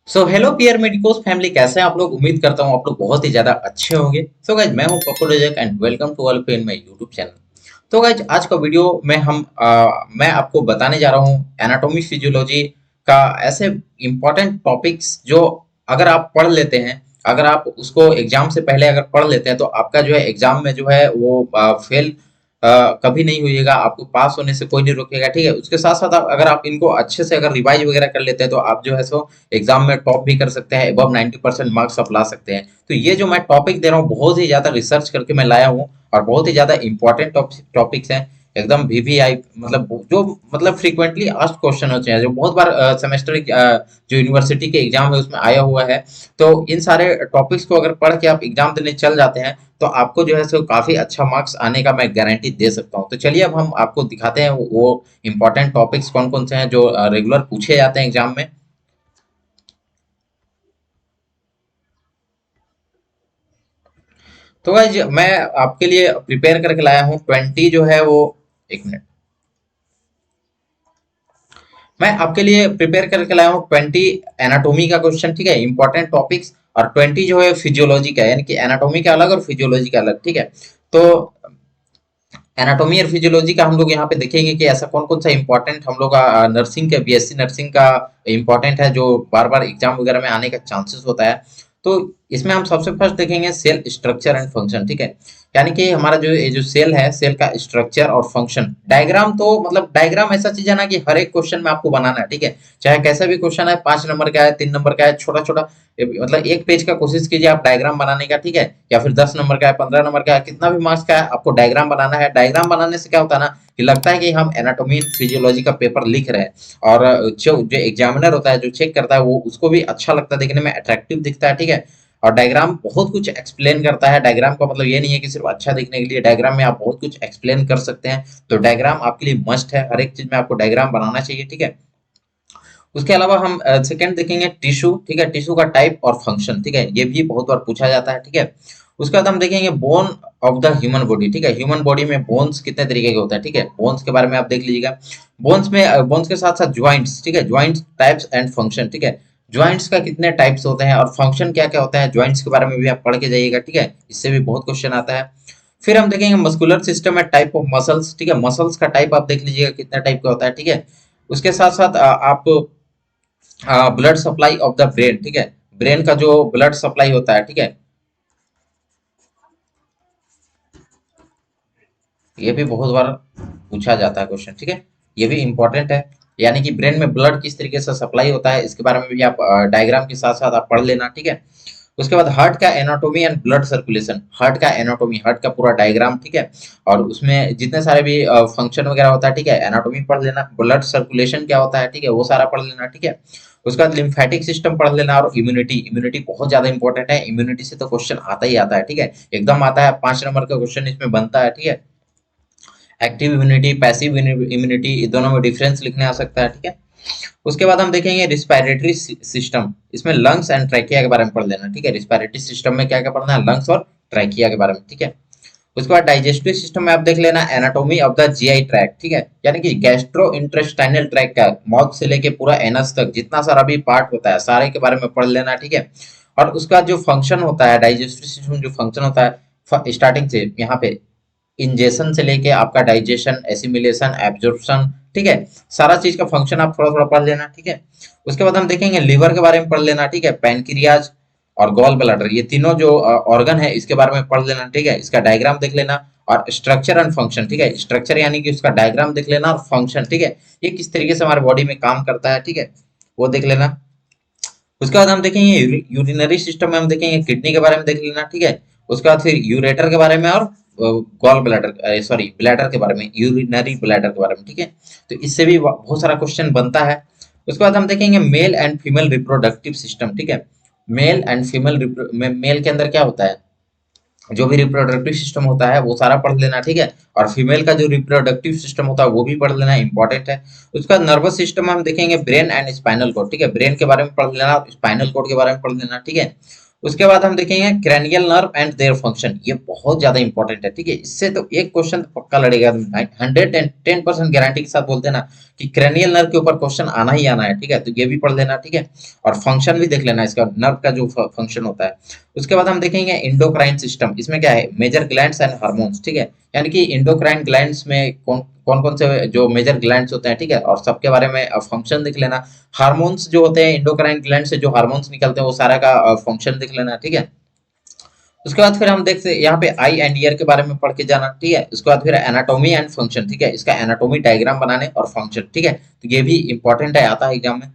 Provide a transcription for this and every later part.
So hello पियर medicos family, कैसे हैं आप लोग। उम्मीद करता हूँ आप लोग बहुत ही ज्यादा अच्छे होंगे। सो गाइज, मैं हूँ Pappu Rajak and welcome to all of in my YouTube channel. तो गाइज, आज का वीडियो में मैं आपको बताने जा रहा हूँ एनाटॉमी फिजियोलॉजी का ऐसे इंपॉर्टेंट टॉपिक्स जो अगर आप पढ़ लेते हैं, अगर आप उसको एग्जाम से पहले अगर पढ़ लेते हैं तो आपका जो है एग्जाम में जो है वो फेल कभी नहीं होइएगा। आपको पास होने से कोई नहीं रोकेगा, ठीक है। उसके साथ साथ अगर आप इनको अच्छे से अगर रिवाइज वगैरह कर लेते हैं तो आप जो है सो एग्जाम में टॉप भी कर सकते हैं, अबव 90% मार्क्स आप ला सकते हैं। तो ये जो मैं टॉपिक दे रहा हूँ बहुत ही ज्यादा रिसर्च करके मैं लाया हूँ और बहुत ही ज्यादा इंपॉर्टेंट टॉपिक्स हैं। एकदम वीवीआई मतलब जो मतलब फ्रीक्वेंटली आस्क्ड क्वेश्चन होते हैं, जो बहुत बार सेमेस्टर जो यूनिवर्सिटी के एग्जाम है उसमें आया हुआ है। तो इन सारे टॉपिक्स को अगर पढ़ के आप एग्जाम देने चल जाते हैं तो आपको जो है सो काफी अच्छा मार्क्स आने का मैं गारंटी दे सकता हूँ। तो चलिए अब हम आपको दिखाते हैं वो इंपॉर्टेंट टॉपिक्स कौन कौन से हैं जो रेगुलर पूछे जाते हैं एग्जाम में। तो गाइज, मैं आपके लिए प्रिपेयर करके लाया हूँ 20 जो है वो, एक मिनट, मैं आपके लिए प्रिपेयर करके लाया हूँ 20 एनाटोमी का क्वेश्चन, ठीक है, इंपॉर्टेंट टॉपिक्स। और 20 जो है फिजियोलॉजी का है, यानी कि एनाटोमी का अलग और फिजियोलॉजी का अलग, ठीक है। तो एनाटोमी और फिजियोलॉजी का हम लोग यहाँ पे देखेंगे कि ऐसा कौन कौन सा इंपॉर्टेंट हम लोग का नर्सिंग का, बीएससी नर्सिंग का इंपॉर्टेंट है जो बार बार एग्जाम वगैरह में आने का चांसेस होता है। तो इसमें हम सबसे फर्स्ट देखेंगे सेल स्ट्रक्चर एंड फंक्शन, ठीक है। यानी कि हमारा जो ये जो सेल है, सेल का स्ट्रक्चर और फंक्शन डायग्राम, तो मतलब डायग्राम ऐसा चीज है ना कि हर एक क्वेश्चन में आपको बनाना है, ठीक है। चाहे कैसा भी क्वेश्चन है, 5 नंबर का है, 3 नंबर का है, छोटा छोटा मतलब एक पेज का कोशिश कीजिए आप डायग्राम बनाने का, ठीक है। या फिर 10 नंबर का है, 15 नंबर का है, कितना भी मार्क्स का है, आपको डायग्राम बनाना है। डायग्राम बनाने से क्या होता है ना कि लगता है कि हम एनाटॉमी फिजियोलॉजी का पेपर लिख रहे हैं। और जो एग्जामिनर होता है, जो चेक करता है, वो उसको भी अच्छा लगता है, देखने में अट्रैक्टिव दिखता है, ठीक है। और डायग्राम बहुत कुछ एक्सप्लेन करता है। डायग्राम का मतलब ये नहीं है कि सिर्फ अच्छा दिखने के लिए, डायग्राम में आप बहुत कुछ एक्सप्लेन कर सकते हैं। तो डायग्राम आपके लिए मस्ट है, हर एक चीज में आपको डायग्राम बनाना चाहिए, ठीक है। उसके अलावा हम सेकंड देखेंगे टिश्यू, ठीक है, टिश्यू का टाइप और फंक्शन, ठीक है, ये भी बहुत बार पूछा जाता है, ठीक है। उसके बाद हम देखेंगे bone of the human body, ठीक है। ह्यूमन बॉडी में बोन्स कितने तरीके के होते हैं, ठीक है, बोन्स के बारे में आप देख लीजिएगा। बोन्स के साथ साथ ज्वाइंट्स, ठीक है, ज्वाइंट्स टाइप्स एंड फंक्शन, ठीक है। ज्वाइंट्स का कितने टाइप्स होते हैं और फंक्शन क्या क्या होता है, ज्वाइंट्स के बारे में भी आप पढ़ के जाइएगा, ठीक है, इससे भी बहुत क्वेश्चन आता है। फिर हम देखेंगे muscular system and type of muscles, ठीक है, मसल्स का टाइप आप देख लीजिएगा कितना टाइप का होता है, ठीक है। उसके साथ साथ आप blood supply of the brain, ठीक है, ब्रेन का जो ब्लड सप्लाई होता है, ठीक है, ये भी बहुत बार पूछा जाता है क्वेश्चन, ठीक है, ये भी इंपॉर्टेंट है। यानी कि ब्रेन में ब्लड किस तरीके से सप्लाई होता है, इसके बारे में भी आप डायग्राम के साथ साथ आप पढ़ लेना, ठीक है। उसके बाद हार्ट का anatomy and blood circulation, heart का एनाटॉमी, हार्ट का पूरा डायग्राम, ठीक है। और उसमें जितने सारे भी फंक्शन वगैरह होता है, ठीक है, एनाटॉमी पढ़ लेना, ब्लड सर्कुलेशन क्या होता है, ठीक है, वो सारा पढ़ लेना, ठीक है। उसके बाद लिम्फेटिक सिस्टम पढ़ लेना और इम्यूनिटी, इम्यूनिटी बहुत ज्यादा इंपॉर्टेंट है। इम्यूनिटी से तो क्वेश्चन आता ही आता है, ठीक है, एकदम आता है, 5 नंबर का क्वेश्चन इसमें बनता है, ठीक है। एक्टिव इम्यूनिटी, पैसिव इम्यूनिटी, दोनों में डिफरेंस लिखने आ सकता है, ठीक है। उसके बाद हम देखेंगे रिस्पायरेटरी सिस्टम, इसमें लंग्स एंड ट्रैकिया के बारे में पढ़ लेना, ठीक है। रिस्पायरेटरी सिस्टम में क्या क्या पढ़ना है, लंग्स और ट्रैकिया के बारे में, ठीक है। उसके बाद डाइजेस्टिव सिस्टम में आप देख लेना anatomy of the GI tract, ठीक है, यानी कि गैस्ट्रो इंटेस्टाइनल ट्रैक का माउथ से लेके पूरा एनस तक जितना सारा भी पार्ट होता है सारे के बारे में पढ़ लेना, ठीक है। और उसका जो फंक्शन होता है, डाइजेस्टिव सिस्टम जो फंक्शन होता है स्टार्टिंग से यहाँ पे इंजेशन से लेके आपका डाइजेशन, एसिमिलेशन, एब्जॉर्प्शन, ठीक है, सारा चीज का फंक्शन आप थोड़ा थोड़ा पढ़ लेना, ठीक है। उसके बाद हम देखेंगे लिवर के बारे में पढ़ लेना, ठीक है, पैनक्रियाज और गॉल ब्लैडर, ये तीनों जो ऑर्गन है इसके बारे में पढ़ लेना, ठीक है, इसका डायग्राम देख लेना। और स्ट्रक्चर एंड फंक्शन, ठीक है, स्ट्रक्चर यानी कि उसका डायग्राम देख लेना, और फंक्शन, ठीक है, ये किस तरीके से हमारे बॉडी में काम करता है, ठीक है, वो देख लेना। उसके बाद हम देखेंगे यूरिनरी सिस्टम में हम देखेंगे किडनी के बारे में देख लेना, ठीक है। उसके बाद फिर यूरेटर के बारे में और गॉल ब्लैडर, सॉरी ब्लैडर के बारे में, यूरिनरी ब्लैडर के बारे में, ठीक है। तो इससे भी बहुत सारा क्वेश्चन बनता है। उसके बाद हम देखेंगे male and female reproductive system, ठीक है। मेल एंड फीमेल, मेल के अंदर क्या होता है, जो भी रिप्रोडक्टिव सिस्टम होता है वो सारा पढ़ लेना, ठीक है। और फीमेल का जो रिप्रोडक्टिव सिस्टम होता है वो भी पढ़ लेना, इंपॉर्टेंट है। उसका नर्वस सिस्टम हम देखेंगे ब्रेन एंड स्पाइनल कोड, ठीक है, ब्रेन के बारे में पढ़ लेना, स्पाइनल कोड के बारे में पढ़ लेना, ठीक है। उसके बाद हम देखेंगे cranial nerve and their function, ये बहुत ज्यादा इंपॉर्टेंट है, ठीक है। इससे तो एक क्वेश्चन तो पक्का लड़ेगा, 110% गारंटी के साथ बोलते हैं ना कि क्रैनियल नर्व के ऊपर क्वेश्चन आना ही आना है, ठीक है। तो ये भी पढ़ लेना, ठीक है। और फंक्शन भी देख लेना इसका, नर्व का जो फंक्शन होता है। उसके बाद हम देखेंगे इंडोक्राइन सिस्टम, इसमें क्या है, मेजर ग्लैंड्स एंड हार्मोन्स, ठीक है। यानी कि इंडोक्राइन ग्लैंड्स में कौन कौन कौन से जो मेजर ग्लैंड्स होते हैं, ठीक है, और सबके बारे में फंक्शन देख लेना। हार्मोन्स जो होते हैं इंडोक्राइन ग्लैंड से जो हार्मोन्स निकलते हैं वो सारा का फंक्शन देख लेना, ठीक है। उसके बाद फिर हम देखते हैं यहाँ पे आई एंड ईयर के बारे में पढ़ के जाना, ठीक है। उसके बाद फिर एनाटॉमी एंड फंक्शन, ठीक है, इसका एनाटॉमी डायग्राम बनाने और फंक्शन, ठीक है। तो ये भी इंपॉर्टेंट है, आता है एग्जाम में।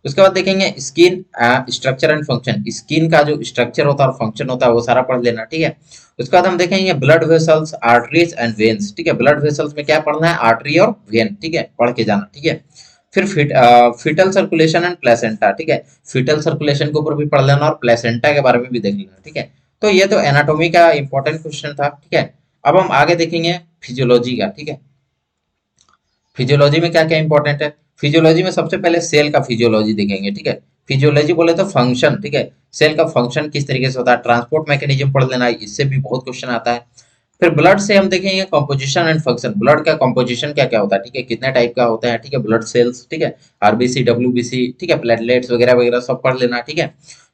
उसके बाद देखेंगे skin structure and function, skin का जो स्ट्रक्चर होता है और फंक्शन होता है वो सारा पढ़ लेना, ठीक है। उसके बाद हम देखेंगे blood vessels, arteries and veins, ठीक है। ब्लड वेसल्स में क्या पढ़ना है, आर्टरी और वेन, ठीक है, पढ़ के जाना, ठीक है। फिर फिटल सर्कुलेशन एंड प्लेसेंटा, ठीक है। फिटल सर्कुलेशन के ऊपर भी पढ़ लेना और प्लेसेंटा के बारे में भी देख लेना, ठीक है। तो ये तो एनाटॉमी का इंपॉर्टेंट क्वेश्चन था, ठीक है। अब हम आगे देखेंगे फिजियोलॉजी का, ठीक है। फिजियोलॉजी में क्या क्या इंपॉर्टेंट है, फिजियोलॉजी में सबसे पहले सेल का फिजियोलॉजी देखेंगे, ठीक है। फिजियोलॉजी बोले तो फंक्शन, ठीक है, सेल का फंक्शन किस तरीके से होता है, ट्रांसपोर्ट मैकेनिज्म पढ़ लेना, इससे भी बहुत क्वेश्चन आता है। फिर ब्लड से हम देखेंगे कंपोजिशन एंड फंक्शन, ब्लड का कंपोजिशन क्या क्या होता है, ठीक है, कितने टाइप का होता है, ठीक है, ब्लड सेल्स, ठीक है, आरबीसी डब्ल्यूबीसी, ठीक है, प्लेटलेट्स वगैरह वगैरह सब पढ़ लेना, ठीक है।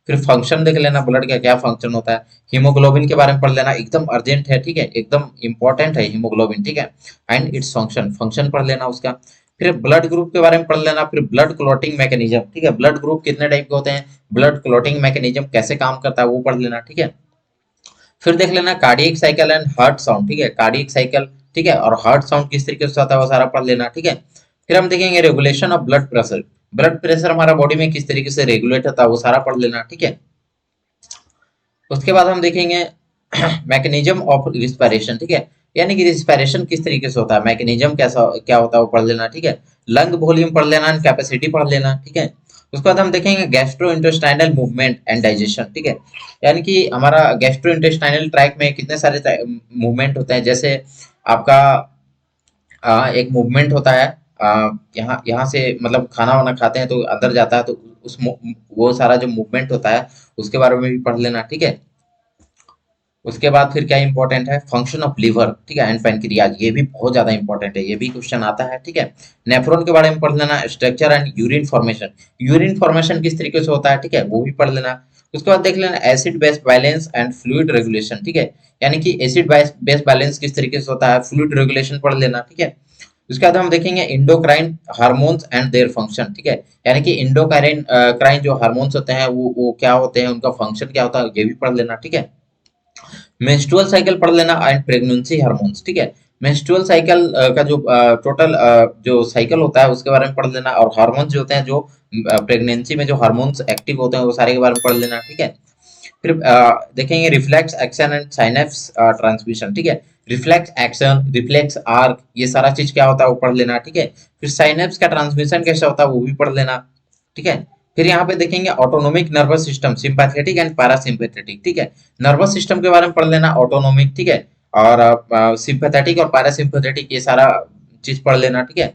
फिर फंक्शन देख लेना, ब्लड का क्या फंक्शन होता है। हीमोग्लोबिन के बारे में पढ़ लेना, एकदम अर्जेंट है, ठीक है, एकदम इंपॉर्टेंट है हीमोग्लोबिन, ठीक है। एंड इट्स फंक्शन, फंक्शन पढ़ लेना उसका। फिर ब्लड ग्रुप के बारे में पढ़ लेना, फिर ब्लड क्लॉटिंग मैकेनिज्म, ठीक है, ब्लड ग्रुप कितने टाइप के होते हैं, ब्लड क्लॉटिंग मैकेनिज्म कैसे काम करता है वो पढ़ लेना, ठीक है। फिर देख लेना cardiac cycle and heart sound, ठीक है, कार्डियक साइकिल, ठीक है, और हार्ट साउंड किस तरीके से होता है वो सारा पढ़ लेना, ठीक है। फिर हम देखेंगे regulation of blood pressure, blood pressure हमारा बॉडी में किस तरीके से रेगुलेट होता है वो सारा पढ़ लेना, ठीक है। उसके बाद हम देखेंगे मैकेनिज्म ऑफ रिस्पिरेशन, ठीक है, यानी कि रिस्पिरेशन किस तरीके से होता है, मैकेनिज्म कैसा क्या होता है वो पढ़ लेना, ठीक है। लंग वॉल्यूम पढ़ लेना, कैपेसिटी पढ़ लेना, ठीक है। उसके बाद हम देखेंगे gastro intestinal movement and digestion, ठीक है, यानी कि हमारा गैस्ट्रो इंटेस्टाइनल ट्रैक में कितने सारे मूवमेंट होते हैं, जैसे आपका एक मूवमेंट होता है, यहाँ यहाँ से मतलब खाना वाना खाते हैं तो अंदर जाता है, तो वो सारा जो मूवमेंट होता है उसके बारे में भी पढ़ लेना, ठीक है। उसके बाद फिर क्या इंपॉर्टेंट है, फंक्शन ऑफ लिवर, ठीक है, एंड पैनक्रियाज, ये भी बहुत ज्यादा इंपॉर्टेंट है, ये भी क्वेश्चन आता है, ठीक है। नेफ्रॉन के बारे में पढ़ लेना, structure and urine formation, urine formation किस तरीके से होता है, ठीक है, वो भी पढ़ लेना। उसके बाद देख लेना acid base balance and fluid regulation, ठीक है, यानी कि एसिड बेस बैलेंस किस तरीके से होता है, फ्लूइड रेगुलेशन पढ़ लेना, ठीक है। उसके बाद हम देखेंगे endocrine hormones and their function, ठीक है, यानी कि इंडोक्राइन क्राइन जो हार्मोन्स होते हैं वो क्या होते हैं, उनका फंक्शन क्या होता है, ये भी पढ़ लेना, ठीक है। मेंस्ट्रुअल साइकिल पढ़ लेना एंड प्रेगनेंसी हार्मोन्स, ठीक है, मेंस्ट्रुअल साइकिल का जो टोटल जो साइकिल होता है उसके बारे में पढ़ लेना, और हार्मोन्स जो होते हैं जो प्रेगनेंसी में जो हार्मोन्स एक्टिव होते हैं वो सारे के बारे में पढ़ लेना, ठीक है। फिर देखेंगे reflex action and synapse transmission, ठीक है, रिफ्लेक्स एक्शन, रिफ्लेक्स आर्क, ये सारा चीज क्या होता है वो पढ़ लेना, ठीक है। फिर साइनेप्स का ट्रांसमिशन कैसे होता है वो भी पढ़ लेना, ठीक है। फिर यहाँ पे देखेंगे autonomic nervous system, sympathetic and parasympathetic, ठीक है, नर्वस सिस्टम के बारे में पढ़ लेना, ऑटोनोमिक, ठीक है, और सिंपैथेटिक और पैरासिम्पैथेटिक ये सारा चीज पढ़ लेना, ठीक है।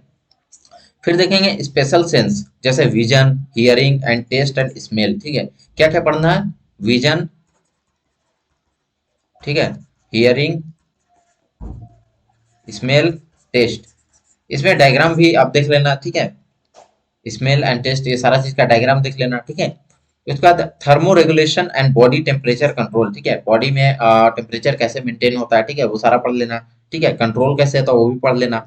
फिर देखेंगे स्पेशल सेंस, जैसे vision, hearing and taste and smell, ठीक है, क्या क्या पढ़ना है, विजन, ठीक है, हियरिंग, स्मेल, टेस्ट, इसमें डायग्राम भी आप देख लेना, ठीक है, स्मेल एंड टेस्ट ये सारा चीज का डायग्राम देख लेना, ठीक है। उसके बाद thermo regulation and body temperature control, ठीक है, बॉडी में टेम्परेचर कैसे मेंटेन होता है, ठीक है, वो सारा पढ़ लेना, ठीक है, कंट्रोल कैसे होता है वो भी पढ़ लेना।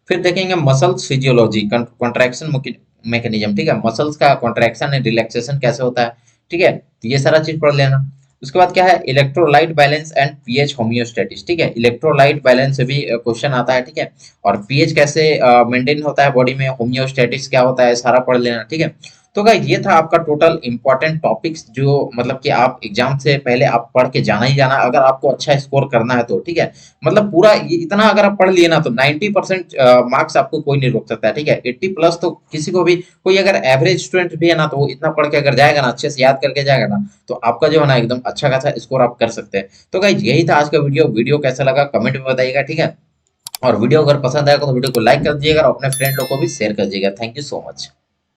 फिर देखेंगे मसल्स फिजियोलॉजी, कॉन्ट्रैक्शन मैकेनिज्म, ठीक है, मसल्स का कॉन्ट्रैक्शन एंड रिलैक्सेशन कैसे होता है, ठीक है, तो ये सारा चीज पढ़ लेना। उसके बाद क्या है, electrolyte balance and pH homeostasis, ठीक है, इलेक्ट्रोलाइट बैलेंस से भी क्वेश्चन आता है, ठीक है, और पीएच कैसे मेंटेन होता है बॉडी में, होम्योस्टेटिस क्या होता है, सारा पढ़ लेना, ठीक है। तो गाइस ये था आपका टोटल इंपॉर्टेंट टॉपिक्स, जो मतलब कि आप एग्जाम से पहले आप पढ़ के जाना ही जाना, अगर आपको अच्छा स्कोर करना है तो, ठीक है। मतलब पूरा इतना अगर आप पढ़ लिए ना तो 90% मार्क्स आपको कोई नहीं रोक सकता है, ठीक है। 80+ तो किसी को भी, कोई अगर एवरेज स्टूडेंट भी है ना तो वो इतना पढ़ के अगर जाएगा ना, अच्छे से याद करके जाएगा ना, तो आपका जो है ना एकदम अच्छा खासा स्कोर आप कर सकते हैं। तो गाइस यही था आज का वीडियो, वीडियो कैसा लगा कमेंट में बताइएगा, ठीक है। और वीडियो अगर पसंद आएगा तो वीडियो को लाइक कर दीजिएगा और अपने फ्रेंड लोग को भी शेयर कर दीजिएगा। Thank you so much.